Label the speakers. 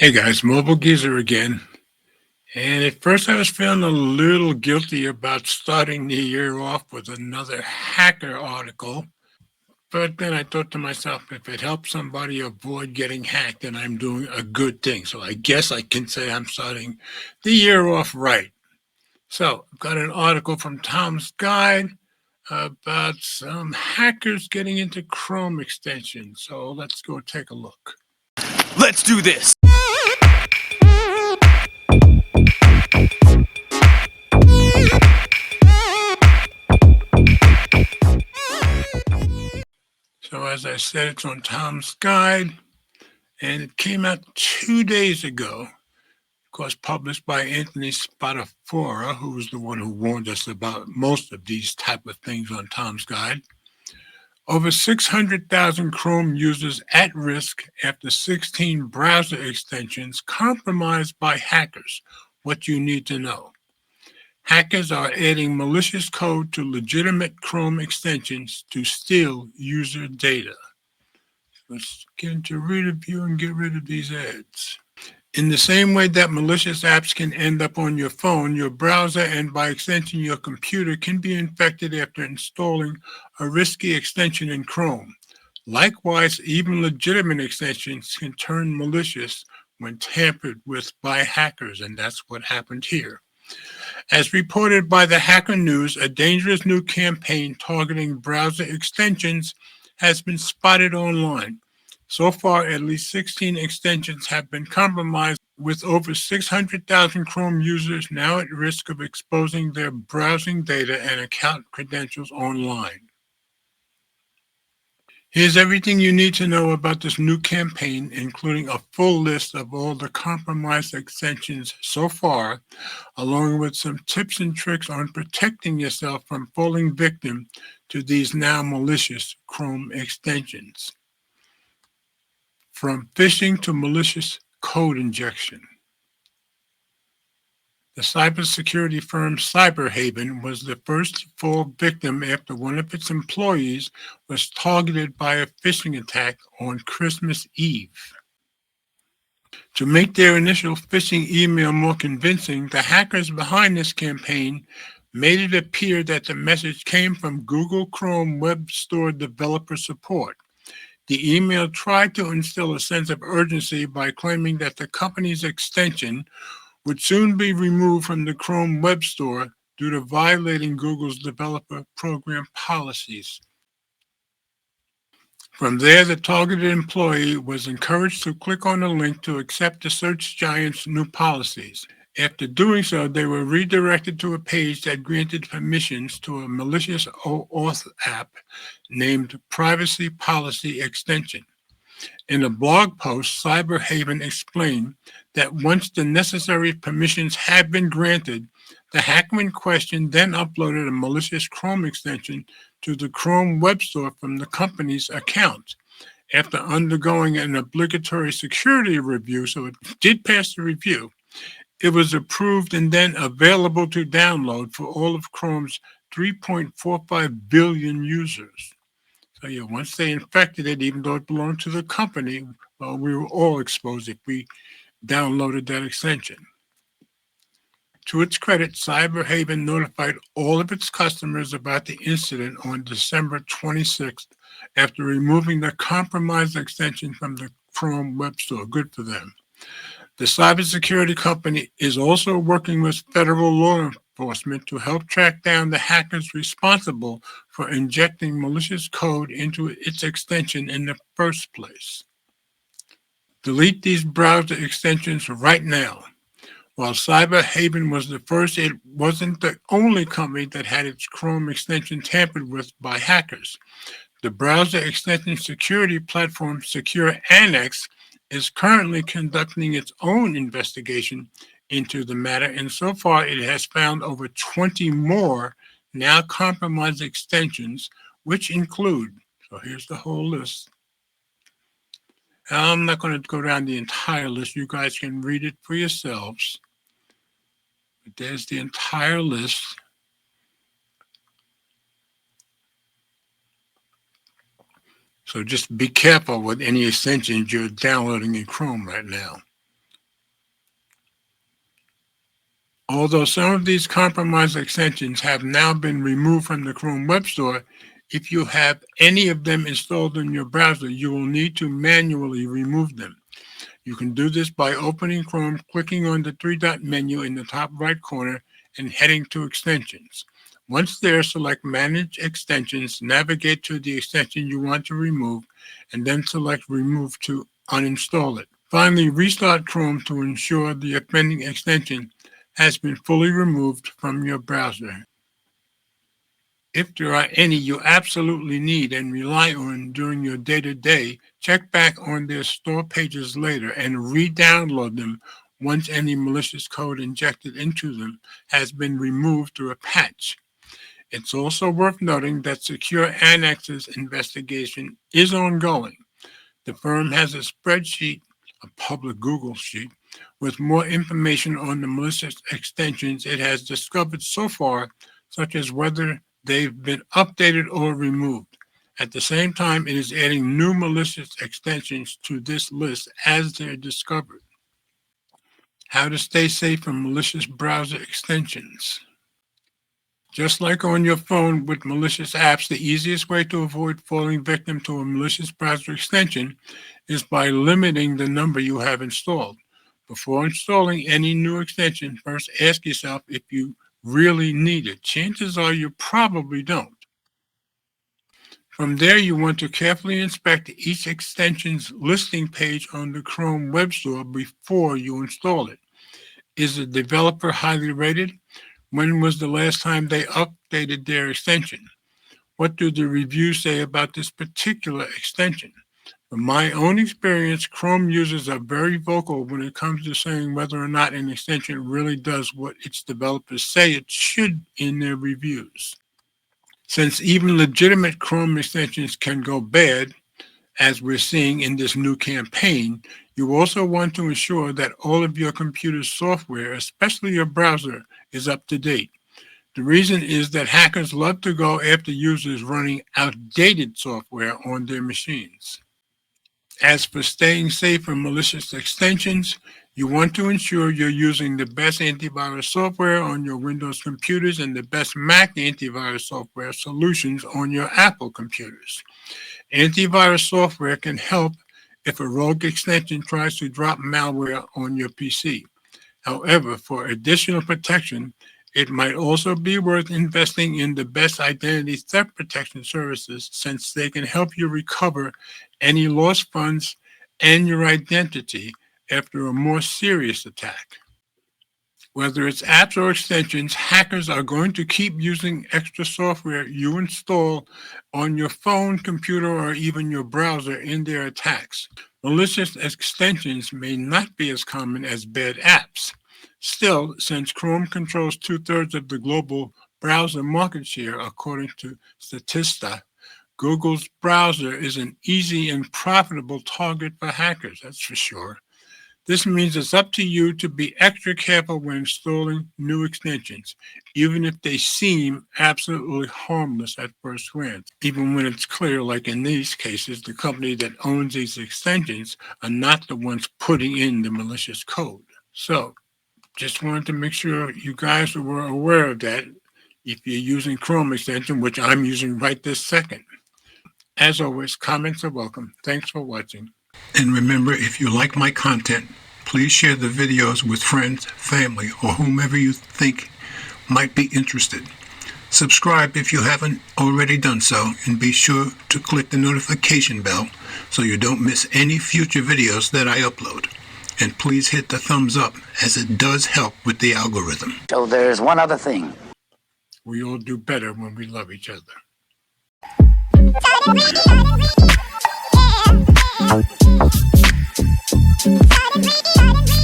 Speaker 1: Hey guys, Mobile Geezer again. And at first I was feeling a little guilty about starting the year off with another hacker article. But then I thought to myself, if it helps somebody avoid getting hacked, then I'm doing a good thing. So I guess I can say I'm starting the year off right. So I've got an article from Tom's Guide about some hackers getting into Chrome extensions. So let's go take a look.
Speaker 2: Let's do this!
Speaker 1: So as I said, it's on Tom's Guide, and it came out 2 days ago. Of course, published by Anthony Spadafora, who was the one who warned us about most of these type of things on Tom's Guide. Over 600,000 Chrome users at risk after 16 browser extensions compromised by hackers. What you need to know. Hackers are adding malicious code to legitimate Chrome extensions to steal user data. Let's get into reader view and get rid of these ads. In the same way that malicious apps can end up on your phone, your browser and by extension your computer can be infected after installing a risky extension in Chrome. Likewise, even legitimate extensions can turn malicious when tampered with by hackers, and that's what happened here. As reported by the Hacker News, a dangerous new campaign targeting browser extensions has been spotted online. So far, at least 16 extensions have been compromised, with over 600,000 Chrome users now at risk of exposing their browsing data and account credentials online. Here's everything you need to know about this new campaign, including a full list of all the compromised extensions so far, along with some tips and tricks on protecting yourself from falling victim to these now malicious Chrome extensions. From phishing to malicious code injection. The cybersecurity firm Cyberhaven was the first to fall victim after one of its employees was targeted by a phishing attack on Christmas Eve. To make their initial phishing email more convincing, the hackers behind this campaign made it appear that the message came from Google Chrome Web Store developer support. The email tried to instill a sense of urgency by claiming that the company's extension would soon be removed from the Chrome Web Store due to violating Google's developer program policies. From there, the targeted employee was encouraged to click on the link to accept the search giant's new policies. After doing so, they were redirected to a page that granted permissions to a malicious OAuth app named Privacy Policy Extension. In a blog post, Cyberhaven explained that once the necessary permissions had been granted, the hacker in question then uploaded a malicious Chrome extension to the Chrome Web Store from the company's account. After undergoing an obligatory security review, so it did pass the review, it was approved and then available to download for all of Chrome's 3.45 billion users. So yeah, once they infected it, even though it belonged to the company, well, we were all exposed if we downloaded that extension. To its credit, Cyberhaven notified all of its customers about the incident on December 26th after removing the compromised extension from the Chrome Web Store. Good for them. The cybersecurity company is also working with federal law enforcement to help track down the hackers responsible for injecting malicious code into its extension in the first place. Delete these browser extensions right now. While Cyberhaven was the first, it wasn't the only company that had its Chrome extension tampered with by hackers. The browser extension security platform Secure Annex is currently conducting its own investigation into the matter, and so far it has found over 20 more now compromised extensions, which include, so here's the whole list. I'm not going to go down the entire list. You guys can read it for yourselves. But there's the entire list. So just be careful with any extensions you're downloading in Chrome right now. Although some of these compromised extensions have now been removed from the Chrome Web Store, if you have any of them installed in your browser, you will need to manually remove them. You can do this by opening Chrome, clicking on the three-dot menu in the top right corner, and heading to Extensions. Once there, select Manage Extensions, navigate to the extension you want to remove, and then select Remove to uninstall it. Finally, restart Chrome to ensure the offending extension has been fully removed from your browser. If there are any you absolutely need and rely on during your day-to-day, check back on their store pages later and re-download them once any malicious code injected into them has been removed through a patch. It's also worth noting that Secure Annex's investigation is ongoing. The firm has a spreadsheet, a public Google sheet, with more information on the malicious extensions it has discovered so far, such as whether they've been updated or removed. At the same time, it is adding new malicious extensions to this list as they're discovered. How to stay safe from malicious browser extensions. Just like on your phone with malicious apps, the easiest way to avoid falling victim to a malicious browser extension is by limiting the number you have installed. Before installing any new extension, first ask yourself if you really need it. Chances are you probably don't. From there, you want to carefully inspect each extension's listing page on the Chrome Web Store before you install it. Is the developer highly rated? When was the last time they updated their extension? What do the reviews say about this particular extension? From my own experience, Chrome users are very vocal when it comes to saying whether or not an extension really does what its developers say it should in their reviews. Since even legitimate Chrome extensions can go bad, as we're seeing in this new campaign, you also want to ensure that all of your computer's software, especially your browser, is up to date. The reason is that hackers love to go after users running outdated software on their machines. As for staying safe from malicious extensions, you want to ensure you're using the best antivirus software on your Windows computers and the best Mac antivirus software solutions on your Apple computers. Antivirus software can help if a rogue extension tries to drop malware on your PC. However, for additional protection, it might also be worth investing in the best identity theft protection services, since they can help you recover any lost funds and your identity after a more serious attack. Whether it's apps or extensions, hackers are going to keep using extra software you install on your phone, computer, or even your browser in their attacks. Malicious extensions may not be as common as bad apps. Still, since Chrome controls 2/3 of the global browser market share, according to Statista, Google's browser is an easy and profitable target for hackers, that's for sure. This means it's up to you to be extra careful when installing new extensions, even if they seem absolutely harmless at first glance. Even when it's clear, like in these cases, the company that owns these extensions are not the ones putting in the malicious code. So, just wanted to make sure you guys were aware of that if you're using Chrome extension, which I'm using right this second. As always, comments are welcome. Thanks for watching. And remember, if you like my content, please share the videos with friends, family, or whomever you think might be interested. Subscribe if you haven't already done so, and be sure to click the notification bell so you don't miss any future videos that I upload. And please hit the thumbs up, as it does help with the algorithm.
Speaker 3: So there's one other thing.
Speaker 1: We all do better when we love each other.
Speaker 4: Yeah.